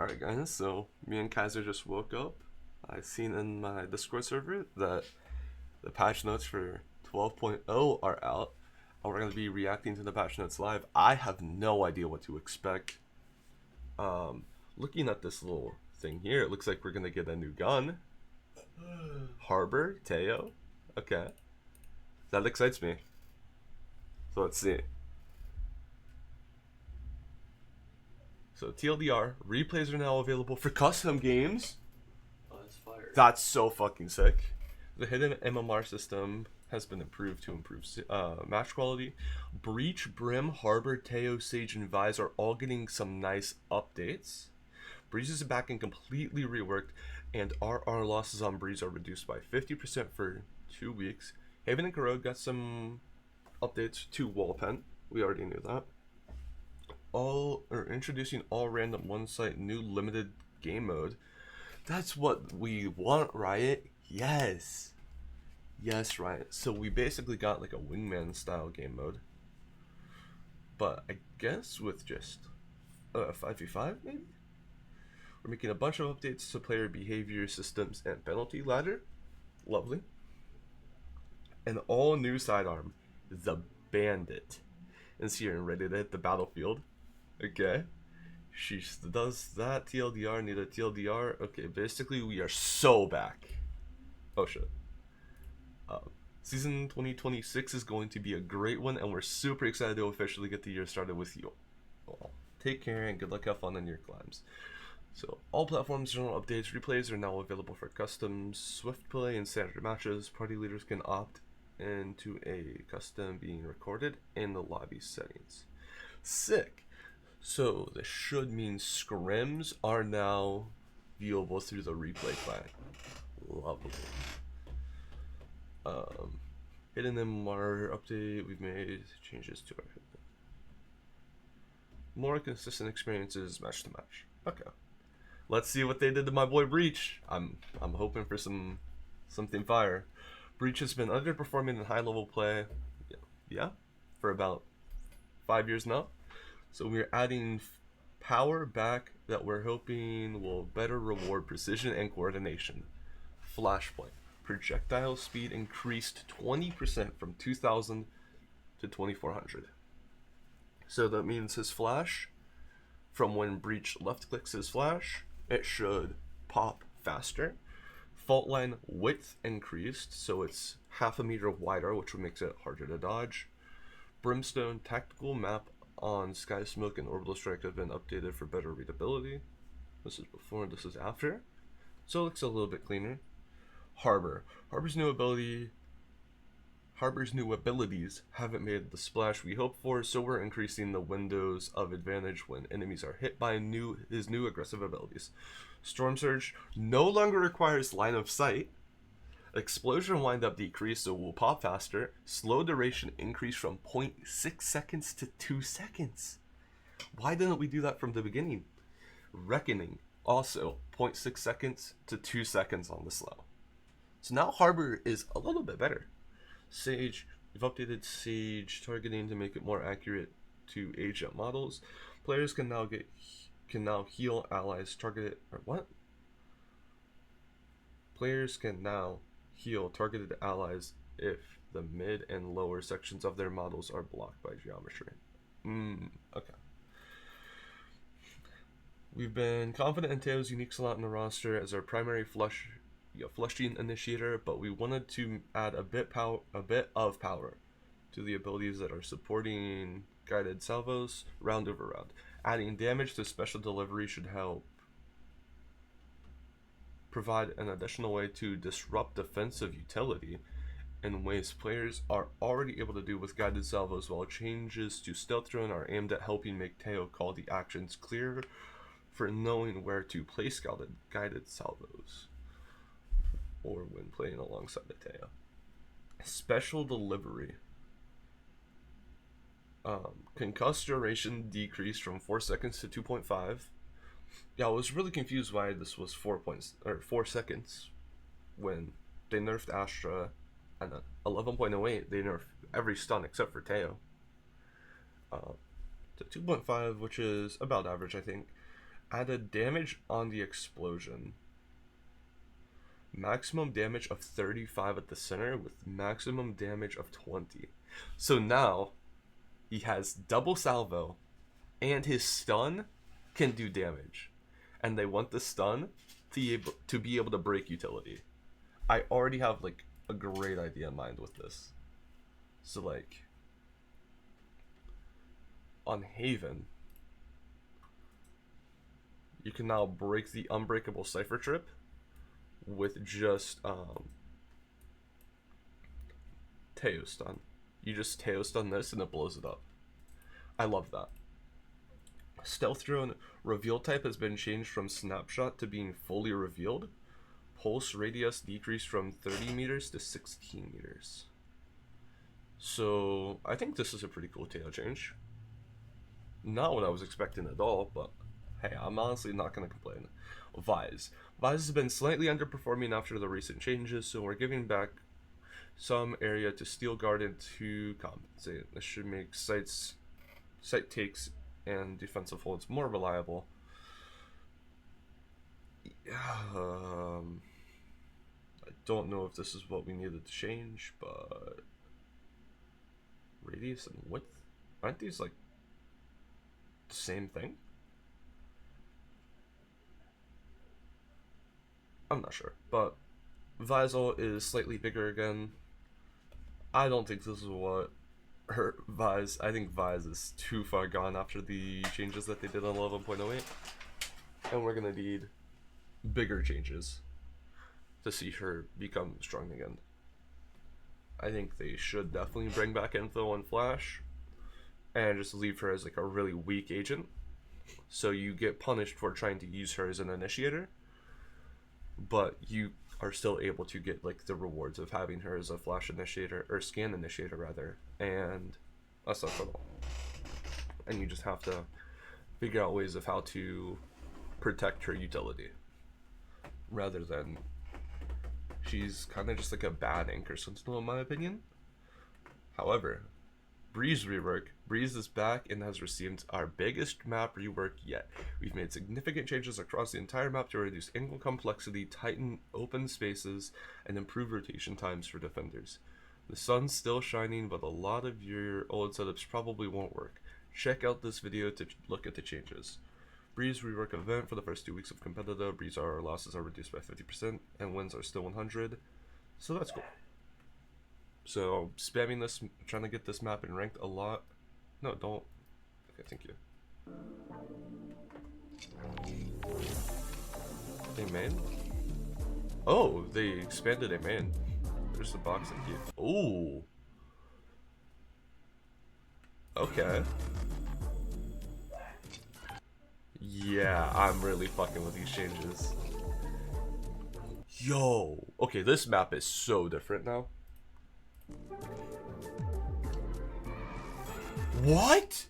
Alright guys, so me and Kaizer just woke up. I seen in my Discord server that the patch notes for 12.0 are out. And we're gonna be reacting to the patch notes live. I have no idea what to expect. Um, Looking at this little thing here, it looks like we're gonna get a new gun. Harbor, Teo. Okay. That excites me. So let's see. So TLDR, replays are now available for custom games. Oh, that's fire. That's so fucking sick. The hidden MMR system has been improved to improve match quality. Breach, Brim, Harbor, Teo, Sage, and Vise are all getting some nice updates. Breeze is back and completely reworked, and RR losses on Breeze are reduced by 50% for 2 weeks. Haven and Corrode got some updates to Wallpen. We already knew that. Introducing all random one site new limited game mode. That's what we want, Riot. Yes. Yes, Riot. So we basically got like a wingman style game mode. But I guess with just 5v5 maybe? We're making a bunch of updates to player behavior systems and penalty ladder. Lovely. An all new sidearm, the Bandit. Is here and ready to hit the battlefield. Okay. She does that. TLDR, need a TLDR. Okay, basically we are so back. Oh shit. Season 2026 is going to be a great one, and we're super excited to officially get the year started with you. Well, take care and good luck, have fun on your climbs. So, all platforms, general updates, replays are now available for customs, swift play, and standard matches. Party leaders can opt into a custom being recorded in the lobby settings. Sick. So, this should mean scrims are now viewable through the replay client. Lovely. Hidden MMR update, we've made changes to our more consistent experiences match to match. Okay. Let's see what they did to my boy Breach. I'm hoping for something fire. Breach has been underperforming in high level play, yeah, for about 5 years now. So we're adding power back that we're hoping will better reward precision and coordination. Flashpoint. Projectile speed increased 20% from 2000 to 2400. So that means his flash, from when Breach left clicks his flash, it should pop faster. Fault line width increased, so it's half a meter wider, which makes it harder to dodge. Brimstone tactical map on Sky Smoke and Orbital Strike have been updated for better readability. This is before, this is after. So it looks a little bit cleaner. Harbor's new abilities haven't made the splash we hoped for, so we're increasing the windows of advantage when enemies are hit by his new aggressive abilities. Storm Surge no longer requires line of sight. Explosion windup decrease, so will pop faster. Slow duration increase from 0.6 seconds to 2 seconds. Why didn't we do that from the beginning? Reckoning also 0.6 seconds to 2 seconds on the slow. So now Harbor is a little bit better. Sage, we've updated Sage targeting to make it more accurate to agent models. Players can now heal allies targeted Players can now heal targeted allies if the mid and lower sections of their models are blocked by geometry. Okay. We've been confident in Teo's unique slot in the roster as our primary flushing initiator, but we wanted to add a bit of power to the abilities that are supporting guided salvos round over round. Adding damage to special delivery should help provide an additional way to disrupt defensive utility in ways players are already able to do with guided salvos, while changes to stealth drone are aimed at helping make Teo call the actions clearer for knowing where to place guided salvos, or when playing alongside the Teo. Special delivery. Concuss duration decreased from 4 seconds to 2.5. Yeah, I was really confused why this was 4 seconds when they nerfed Astra, and then 11.08 they nerfed every stun except for Teo. To 2.5, which is about average, I think. Added damage on the explosion. Maximum damage of 35 at the center with maximum damage of 20. So now he has double salvo and his stun can do damage. And they want the stun to be able to break utility. I already have like a great idea in mind with this. So like on Haven, you can now break the unbreakable cipher trip with just Teo stun. You just Teo stun this and it blows it up. I love that. Stealth drone reveal type has been changed from snapshot to being fully revealed. Pulse radius decreased from 30 meters to 16 meters. So I think this is a pretty cool Teo change. Not what I was expecting at all, but hey, I'm honestly not going to complain. Vise has been slightly underperforming after the recent changes, so we're giving back some area to Steel Garden to compensate. This should make site takes and defensive holds more reliable. I don't know if this is what we needed to change, but radius and width, aren't these like the same thing? I'm not sure, but Visal is slightly bigger again. I don't think this is what hurt Vise. I think Vise is too far gone after the changes that they did on 11.08. And we're gonna need bigger changes to see her become strong again. I think they should definitely bring back Info and Flash and just leave her as like a really weak agent. So you get punished for trying to use her as an initiator, but you are still able to get like the rewards of having her as a flash initiator, or scan initiator rather, and that's not all. And you just have to figure out ways of how to protect her utility, rather than she's kind of just like a bad anchor sentinel in my opinion. However, Breeze rework. Breeze is back and has received our biggest map rework yet. We've made significant changes across the entire map to reduce angle complexity, tighten open spaces, and improve rotation times for defenders. The sun's still shining, but a lot of your old setups probably won't work. Check out this video to look at the changes. Breeze rework event for the first 2 weeks of competitive. Breeze our losses are reduced by 50% and wins are still 100. So that's cool. So spamming this, trying to get this map in ranked a lot. No, don't. Okay, thank you. A main? Oh, they expanded a main. There's the box in here. Ooh. Okay. Yeah, I'm really fucking with these changes. Yo. Okay, this map is so different now. What?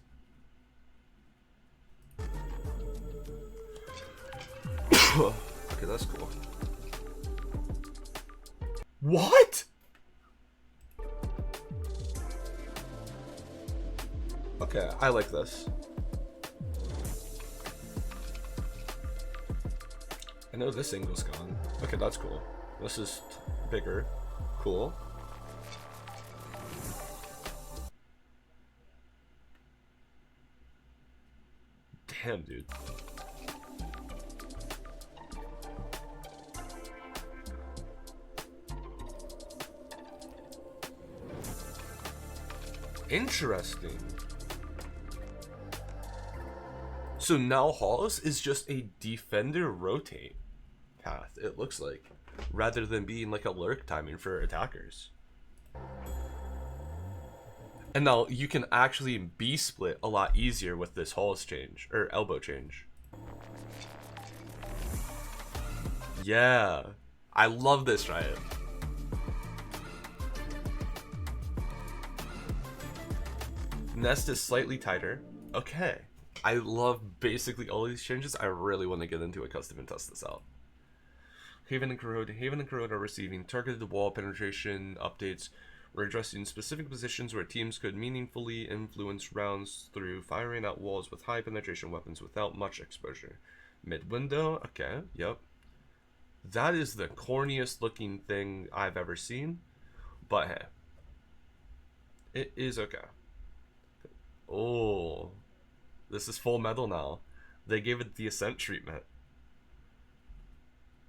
Okay, that's cool. What? Okay, I like this. I know this angle's gone. Okay, that's cool. This is bigger. Cool. Damn, dude. Interesting. So now Halls is just a defender rotate path, it looks like, rather than being like a lurk timing for attackers. And now you can actually B split a lot easier with this Halls change, or elbow change. Yeah, I love this, Riot. Nest is slightly tighter. Okay. I love basically all these changes. I really want to get into a custom and test this out. Haven and Corrode are receiving targeted wall penetration updates. We're addressing specific positions where teams could meaningfully influence rounds through firing at walls with high penetration weapons without much exposure. Mid window. Okay. Yep. That is the corniest looking thing I've ever seen. But hey, it is okay. Oh, this is full metal now. They gave it the Ascent treatment.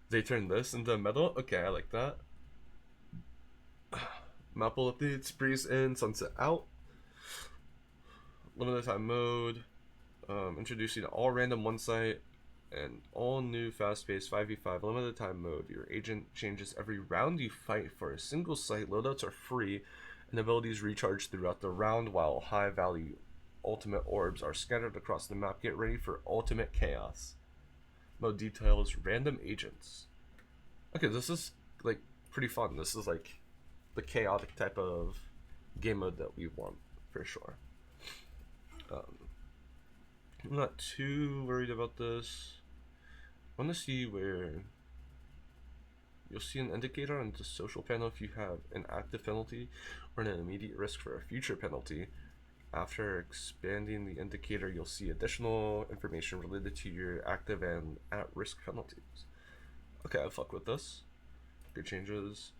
They turned this into metal. Okay, I like that. Maple updates, breeze in, sunset out. Limited time mode. Introducing all random one site and all new fast-paced 5v5 limited time mode. Your agent changes every round you fight for a single site. Loadouts are free, and abilities recharge throughout the round, while high-value ultimate orbs are scattered across the map. Get ready for ultimate chaos. Mode details: random agents. Okay, this is like pretty fun. This is like the chaotic type of game mode that we want for sure. I'm not too worried about this. I want to see where you'll see an indicator on the social panel if you have an active penalty or an immediate risk for a future penalty. After expanding the indicator, you'll see additional information related to your active and at-risk penalties. Okay, I fuck with this. Good changes.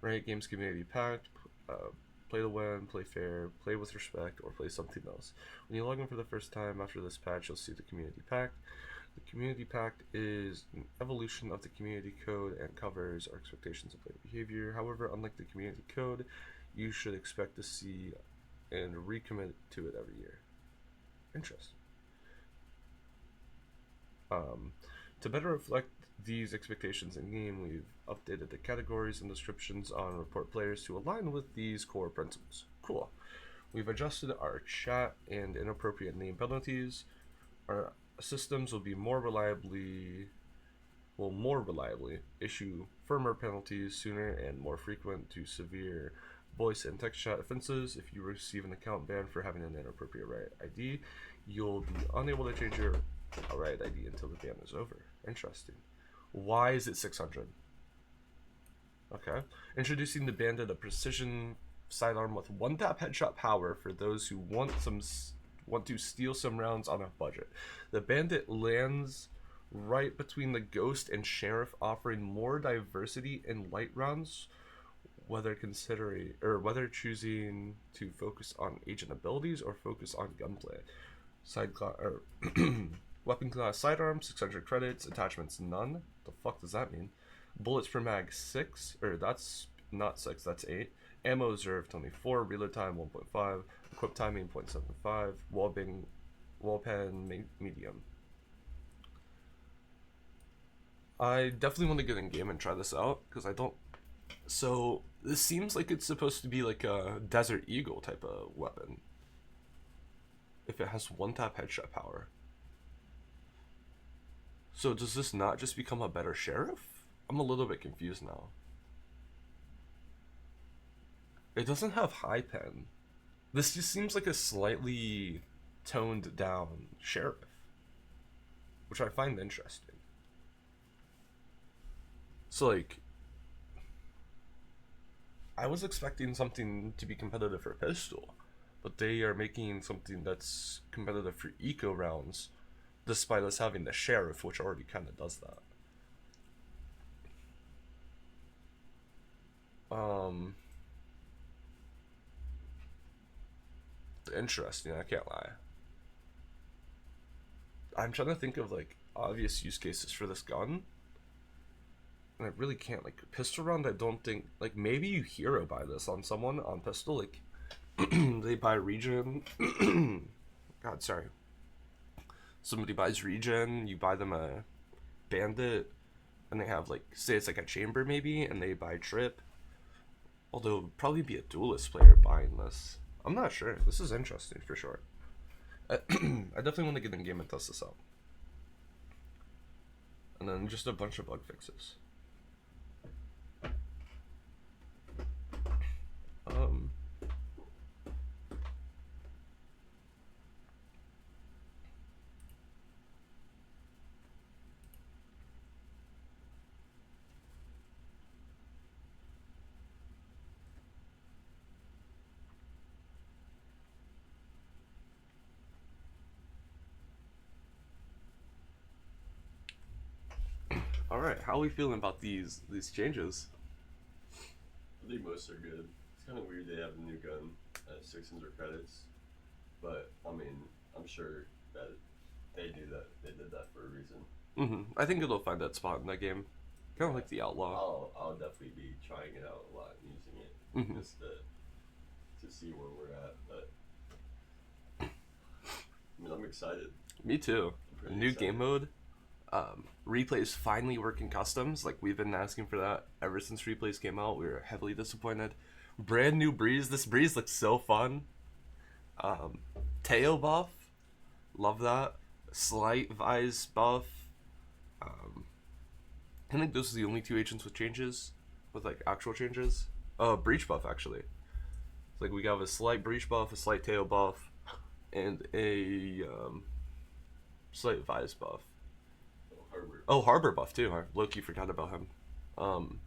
Right, games community packed. Play to win, play fair, play with respect, or play something else. When you log in for the first time after this patch, you'll see the community pact. The community pact is an evolution of the community code and covers our expectations of player behavior. However, unlike the community code, you should expect to see and recommit to it every year. Interesting. To better reflect these expectations in game, we've updated the categories and descriptions on report players to align with these core principles. Cool. We've adjusted our chat and inappropriate name penalties. Our systems will more reliably issue firmer penalties sooner and more frequent to severe voice and text chat offenses. If you receive an account ban for having an inappropriate Riot ID, you'll be unable to change your Riot ID until the ban is over. Interesting. Why is it 600? Okay. Introducing the Bandit, a precision sidearm with one-tap headshot power for those who want to steal some rounds on a budget. The Bandit lands right between the Ghost and Sheriff, offering more diversity in light rounds, whether choosing to focus on agent abilities or focus on gunplay. Weapon class sidearm, 600 credits, attachments none. The fuck does that mean? Bullets per mag 6, or that's not 6, that's 8. Ammo reserve 24, reload time 1.5, equip timing 0.75, wall pen medium. I definitely want to get in game and try this out because I don't. So this seems like it's supposed to be like a Desert Eagle type of weapon. If it has one tap headshot power. So does this not just become a better sheriff? I'm a little bit confused now. It doesn't have high pen. This just seems like a slightly toned down sheriff, which I find interesting. So like, I was expecting something to be competitive for pistol, but they are making something that's competitive for eco rounds, despite us having the sheriff, which already kind of does that. Interesting, I can't lie. I'm trying to think of like obvious use cases for this gun, and I really can't. Like pistol round, I don't think, like maybe you hero buy this on someone on pistol, like they buy regen. God, sorry. Somebody buys regen, you buy them a bandit, and they have like, say it's like a chamber maybe, and they buy trip. Although it would probably be a duelist player buying this. I'm not sure. This is interesting for sure. I definitely want to get in game and test this out. And then just a bunch of bug fixes. All right, how are we feeling about these changes? I think most are good. It's kind of weird they have a new gun at 600 credits, but I mean, I'm sure that they do that. They did that for a reason. I think it'll find that spot in that game, kind of like the outlaw. I'll definitely be trying it out a lot and using it just to see where we're at. But I mean, I'm excited. Me too. I'm A pretty new excited. game mode. Replays finally working customs. Like we've been asking for that ever since replays came out. We were heavily disappointed. Brand new breeze. This breeze looks so fun. Teo buff. Love that. Slight Vise buff. Um, I think those are the only two agents with changes, with like actual changes. Breach buff actually. It's like we got a slight breach buff, a slight tail buff, and a slight Vise buff. Oh, Harbor. Oh, Harbor buff too. I low-key forgot about him. Um,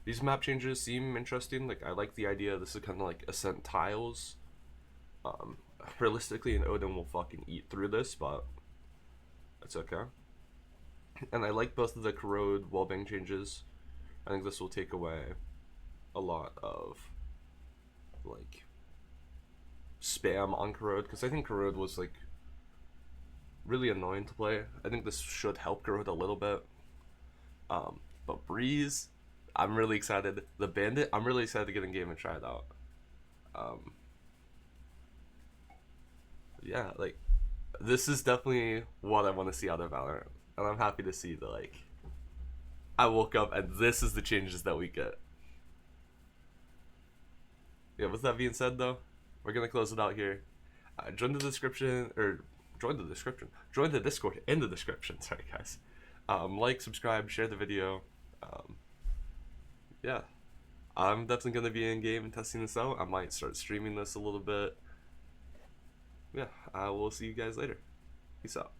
these map changes seem interesting. Like I like the idea. This is kind of like Ascent tiles. Um, Realistically, an Odin will fucking eat through this, but that's okay. And I like both of the corrode wallbang changes. I think this will take away a lot of like spam on corrode because I think corrode was like really annoying to play. I think this should help corrode a little bit. But breeze, I'm really excited. The bandit, I'm really excited to get in game and try it out. Um, yeah, like this is definitely what I want to see out of Valorant, and I'm happy to see that like I woke up and this is the changes that we get. Yeah, with that being said though, we're gonna close it out here. Join the description or join the description. Join the Discord in the description. Sorry guys. Like, subscribe, share the video. Um, yeah, I'm definitely gonna be in game and testing this out. I might start streaming this a little bit. Yeah, I will see you guys later. Peace out.